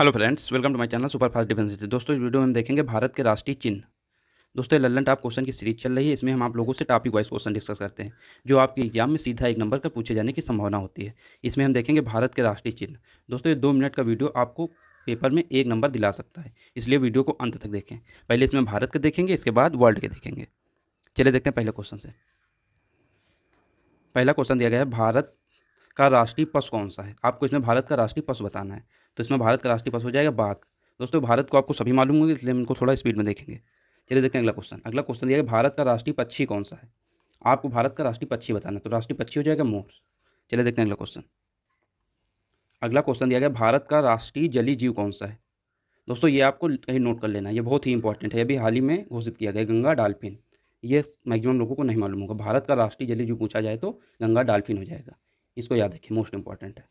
Hello friends, welcome to my channel super fast defence city. दोस्तों, इस video में हम देखेंगे भारत के राष्ट्रीय चिन्ह। दोस्तों, ये लल्लन टॉप क्वेश्चन की सीरीज चल रही है। इसमें हम आप लोगों से टॉपिक वाइज क्वेश्चन डिस्कस करते हैं जो आपके एग्जाम में सीधा एक नंबर का पूछे जाने की संभावना होती है। इसमें हम देखेंगे भारत के राष्ट्रीय चिन्ह। दोस्तों, ये 2 मिनट का वीडियो आपको पेपर में एक नंबर दिला सकता है, इसलिए वीडियो को अंत तक देखें। पहले इसमें भारत के देखेंगे, इसके बाद वर्ल्ड के देखेंगे। चलिए देखते हैं पहले क्वेश्चन से। पहला क्वेश्चन दिया गया है, भारत का राष्ट्रीय पशु कौन सा है। आपको इसमें भारत का राष्ट्रीय पशु बताना है। तो इसमें भारत का राष्ट्रीय पशु हो जाएगा बाघ। दोस्तों, भारत को आपको सभी मालूम होंगे, इसलिए हम इनको थोड़ा स्पीड में देखेंगे। चलिए देखते हैं अगला क्वेश्चन। अगला क्वेश्चन दिया है, भारत का राष्ट्रीय पक्षी कौन सा है। आपको भारत का राष्ट्रीय पक्षी बताना है, तो राष्ट्रीय पक्षी हो जाएगा मोर। चलिए देखते हैं अगला क्वेश्चन। अगला क्वेश्चन दिया गया, भारत का राष्ट्रीय जलीय जीव कौन सा है। दोस्तों, ये आपको कहीं नोट कर लेना है, ये बहुत ही इंपॉर्टेंट है। ये भी हाल ही में घोषित किया गया, गंगा डॉल्फिन। ये मैक्सिमम लोगों को नहीं मालूम होगा। भारत का राष्ट्रीय जलीय जीव पूछा जाए तो गंगा डॉल्फिन हो जाएगा। इसको याद रखिए, मोस्ट इंपॉर्टेंट है।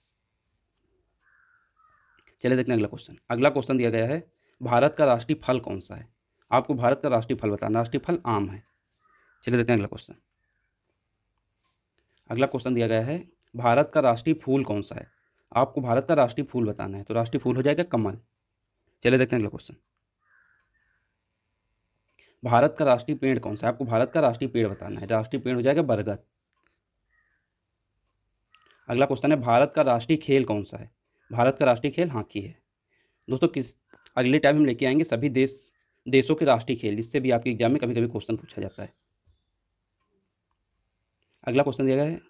चलिए देखते हैं अगला क्वेश्चन। अगला क्वेश्चन दिया गया है, भारत का राष्ट्रीय फल कौन सा है। आपको भारत का राष्ट्रीय फल बताना। राष्ट्रीय फल आम है। चलिए देखते हैं अगला क्वेश्चन। अगला क्वेश्चन दिया गया है, भारत का राष्ट्रीय फूल कौन सा है। आपको भारत का राष्ट्रीय फूल बताना है, तो राष्ट्रीय फूल हो जाएगा कमल। चलिए देखते हैं अगला क्वेश्चन। भारत का राष्ट्रीय पेड़ कौन सा है। आपको भारत का राष्ट्रीय पेड़ बताना है, राष्ट्रीय पेड़ हो जाएगा बरगद। अगला क्वेश्चन है, भारत का राष्ट्रीय खेल कौन सा है। भारत का राष्ट्रीय खेल हॉकी है। दोस्तों, अगले टाइम हम लेके आएंगे सभी देशों के राष्ट्रीय खेल। इससे भी आपके एग्जाम में कभी कभी क्वेश्चन पूछा जाता है। अगला क्वेश्चन दिया गया है,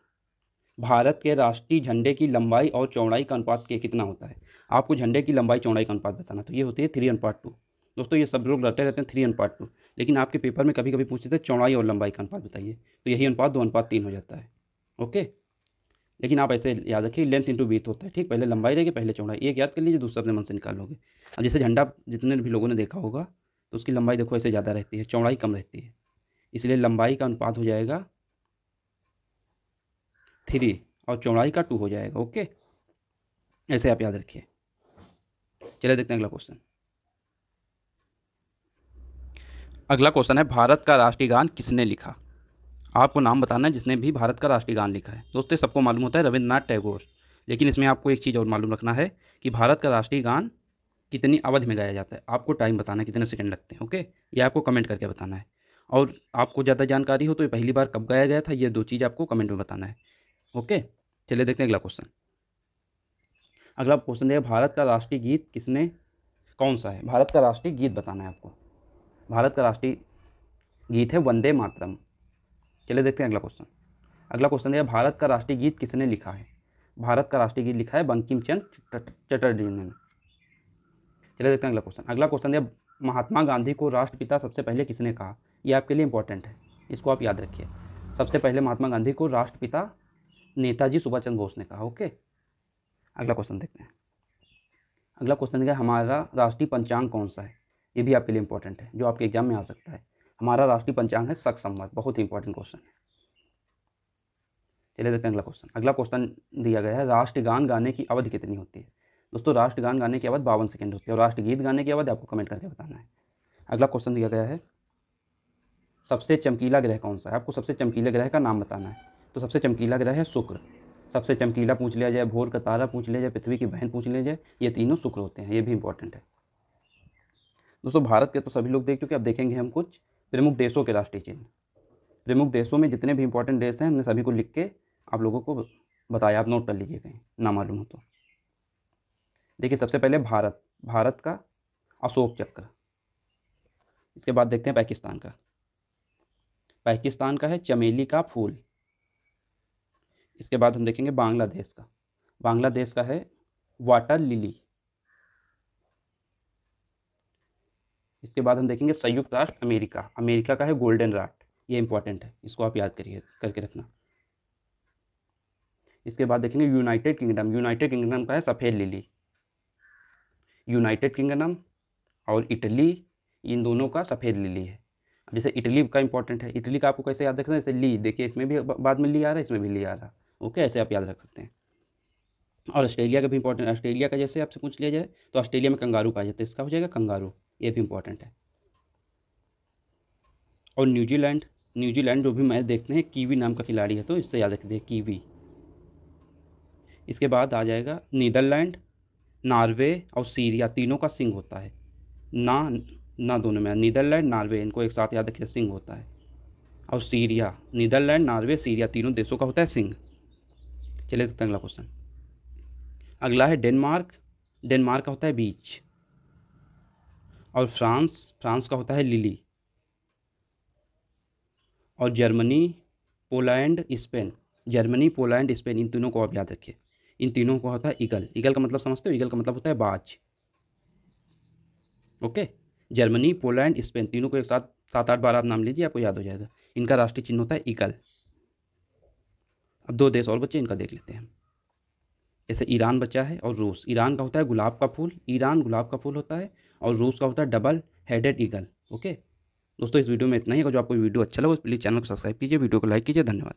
भारत के राष्ट्रीय झंडे की लंबाई और चौड़ाई का अनुपात के कितना होता है। आपको झंडे की लंबाई चौड़ाई का अनुपात बताना। तो ये होती है 3:2। दोस्तों, ये सब लोग रटते रहते हैं 3:2, लेकिन आपके पेपर में कभी कभी पूछते थे चौड़ाई और लंबाई का अनुपात बताइए, तो यही अनुपात 2:3 हो जाता है। ओके, लेकिन आप ऐसे याद रखिए, लेंथ इंटू बीथ होता है। ठीक, पहले लंबाई रहेगी, पहले चौड़ाई। एक याद कर लीजिए, दूसरा अपने मन से निकालोगे। अब जैसे झंडा जितने भी लोगों ने देखा होगा, तो उसकी लंबाई देखो ऐसे ज़्यादा रहती है, चौड़ाई कम रहती है। इसलिए लंबाई का अनुपात हो जाएगा 3 और चौड़ाई का 2 हो जाएगा। ओके, ऐसे आप याद रखिए। चलिए देखते हैं अगला क्वेश्चन। अगला क्वेश्चन है, भारत का राष्ट्रीय गान किसने लिखा। आपको नाम बताना है जिसने भी भारत का राष्ट्रीय गान लिखा है। दोस्तों, सबको मालूम होता है रविंद्रनाथ टैगोर, लेकिन इसमें आपको एक चीज़ और मालूम रखना है कि भारत का राष्ट्रीय गान कितनी अवधि में गाया जाता है। आपको टाइम बताना है, कितने सेकंड लगते हैं। ओके, ये आपको कमेंट करके बताना है। और आपको ज़्यादा जानकारी हो तो ये पहली बार कब गाया गया था, ये 2 चीज़ आपको कमेंट में बताना है। ओके, चलिए देखते हैं अगला क्वेश्चन। अगला क्वेश्चन है, भारत का राष्ट्रीय गीत किसने कौन सा है। भारत का राष्ट्रीय गीत बताना है आपको। भारत का राष्ट्रीय गीत है वंदे मातरम। चलिए देखते हैं अगला क्वेश्चन। अगला क्वेश्चन है, भारत का राष्ट्रीय गीत किसने लिखा है। भारत का राष्ट्रीय गीत लिखा है बंकिम चंद्र चटर्जी ने। चलिए देखते हैं अगला क्वेश्चन। अगला क्वेश्चन है, महात्मा गांधी को राष्ट्रपिता सबसे पहले किसने कहा। यह आपके लिए इंपॉर्टेंट है, इसको आप याद रखिए। सबसे पहले महात्मा गांधी को राष्ट्रपिता नेताजी सुभाष चंद्र बोस ने कहा। ओके, अगला क्वेश्चन देखते हैं। अगला क्वेश्चन है, हमारा राष्ट्रीय पंचांग कौन सा है। ये भी आपके लिए इंपॉर्टेंट है, जो आपके एग्जाम में आ सकता है। हमारा राष्ट्रीय पंचांग है शक संवत। बहुत ही इंपॉर्टेंट क्वेश्चन है। चलिए देखते हैं अगला क्वेश्चन। अगला क्वेश्चन दिया गया है, राष्ट्रगान गाने की अवधि कितनी होती है। दोस्तों, राष्ट्रगान गाने की अवधि 52 सेकंड होती है, और राष्ट्रगीत गाने की अवधि आपको कमेंट करके बताना है। अगला क्वेश्चन दिया गया है, सबसे चमकीला ग्रह कौन सा है। आपको सबसे चमकीले ग्रह का नाम बताना है। तो सबसे चमकीला ग्रह है शुक्र। सबसे चमकीला पूछ लिया जाए, भोर का तारा पूछ लिया जाए, पृथ्वी की बहन पूछ लिया जाए, ये तीनों शुक्र होते हैं। ये भी इंपॉर्टेंट है। दोस्तों, भारत के तो सभी लोग देख चुके, अब देखेंगे हम कुछ प्रमुख देशों के राष्ट्रीय चिन्ह। प्रमुख देशों में जितने भी इंपॉर्टेंट देश हैं, हमने सभी को लिख के आप लोगों को बताया। आप नोट कर लीजिए कहीं ना मालूम हो तो। देखिए, सबसे पहले भारत। भारत का अशोक चक्र। इसके बाद देखते हैं पाकिस्तान का। पाकिस्तान का है चमेली का फूल। इसके बाद हम देखेंगे बांग्लादेश का। बांग्लादेश का है वाटर लिली। इसके बाद हम देखेंगे संयुक्त राष्ट्र अमेरिका। अमेरिका का है गोल्डन राट। ये इंपॉर्टेंट है, इसको आप याद करिए करके रखना। इसके बाद देखेंगे यूनाइटेड किंगडम। यूनाइटेड किंगडम का है सफ़ेद लिली। यूनाइटेड किंगडम और इटली, इन दोनों का सफ़ेद लिली है। जैसे इटली का इंपॉर्टेंट है, इटली का आपको कैसे याद रखना है, जैसे ली। देखिए, इसमें भी बाद में ली आ रहा है, इसमें भी ली आ रहा। ओके, ऐसे आप याद रख सकते हैं। और ऑस्ट्रेलिया का भी इंपॉर्टेंट। ऑस्ट्रेलिया का जैसे आपसे पूछ लिया जाए तो ऑस्ट्रेलिया में कंगारू पाया जाता है, इसका हो जाएगा कंगारू। ये भी इंपॉर्टेंट है। और न्यूजीलैंड। न्यूजीलैंड जो भी मैच देखते हैं, कीवी नाम का खिलाड़ी है, तो इससे याद रखते हैं कीवी। इसके बाद आ जाएगा नीदरलैंड, नॉर्वे और सीरिया तीनों का सिंह होता है। ना ना दोनों में, नीदरलैंड नॉर्वे इनको एक साथ याद रखिए, सिंह होता है। और सीरिया, नीदरलैंड नॉर्वे सीरिया तीनों देशों का होता है सिंह। चलिए देखते हैं अगला क्वेश्चन। अगला है डेनमार्क, डेनमार्क का होता है बीच। और फ्रांस, फ्रांस का होता है लिली। और Germany, Poland, Spain, Germany Poland Spain इन तीनों को आप याद रखिए। इन तीनों को होता है ईगल। ईगल का मतलब समझते हो? ईगल का मतलब होता है बाज। ओके। जर्मनी पोलैंड स्पेन तीनों को एक साथ 7-8 बार आप नाम लीजिए, आपको याद हो जाएगा। इनका राष्ट्रीय चिन्ह होता है ईगल। अब 2 देश और बचे, इनका देख लेते हैं। जैसे ईरान बचा है और रूस। ईरान का होता है गुलाब का फूल, ईरान गुलाब का फूल होता है। और रूस का होता है डबल हेडेड ईगल। ओके दोस्तों, इस वीडियो में इतना ही। अगर जो आपको वीडियो अच्छा लगा तो प्लीज़ चैनल को सब्सक्राइब कीजिए, वीडियो को लाइक कीजिए। धन्यवाद।